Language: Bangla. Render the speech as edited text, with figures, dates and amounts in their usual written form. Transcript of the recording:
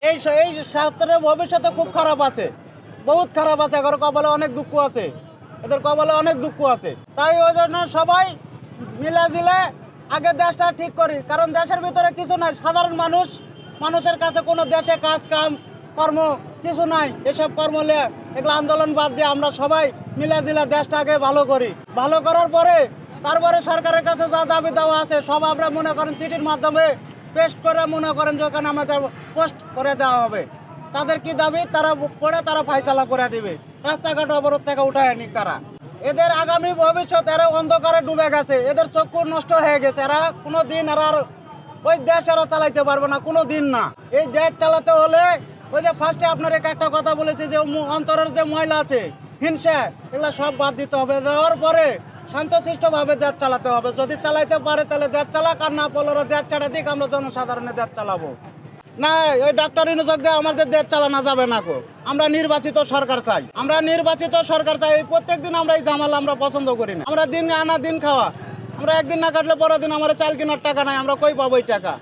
এই ছাত্রের ভবিষ্যতে খুব খারাপ আছে, বহুত খারাপ আছে। এগারো কপালে অনেক দুঃখ আছে, এদের কপালে অনেক দুঃখ আছে। তাই ওই জন্য সবাই মিলে আগে দেশটা ঠিক করি, কারণ দেশের ভিতরে কিছু নাই। সাধারণ মানুষের কাছে কোনো দেশে কাজ কাম কর্ম কিছু নাই। এসব কর্ম নিয়ে এগুলো আন্দোলন বাদ দিয়ে আমরা সবাই মিলে দেশটাকে ভালো করি। ভালো করার পরে তারপরে সরকারের কাছে যা দাবি দেওয়া আছে সব আমরা মনে করেন চিঠির মাধ্যমে পেস্ট করে মনে করেন যে ওখানে আমাদের পোস্ট করে দেওয়া হবে। তাদের কি দাবি তারা পড়ে তারা ফাইসালা করে দিবে, রাস্তাঘাট অবরোধ থেকে উঠায় নিক তারা। এদের আগামী ভবিষ্যৎ এরা অন্ধকারে ডুবে গেছে, এদের চক্ষু নষ্ট হয়ে গেছে। এরা কোনো দিন আর ওই দেশ এরা চালাইতে পারবে না, কোনো দিন না। এই দেশ চালাতে হলে ওই যে ফার্স্টে আপনার একটা কথা বলেছি যে অন্তরের যে ময়লা আছে, হিংসা, এগুলো সব বাদ দিতে হবে। দেওয়ার পরে শান্তশিষ্টভাবে দেশ চালাতে হবে। যদি চালাইতে পারে তাহলে দেশ চালাক, আর না বলার দেশ ছাড়া দিক, আমরা জনসাধারণের দেশ চালাবো না। ওই ডাক্তার ইনুসক দিয়ে আমাদের দেশ চালানো যাবে না গো। আমরা নির্বাচিত সরকার চাই, আমরা নির্বাচিত সরকার চাই। প্রত্যেকদিন আমরা এই ঝামেলা আমরা পছন্দ করি না। আমরা দিন আনা দিন খাওয়া, আমরা একদিন না কাটলে পরের দিন আমার চাল কেনার টাকা নাই, আমরা কই পাবো এই টাকা?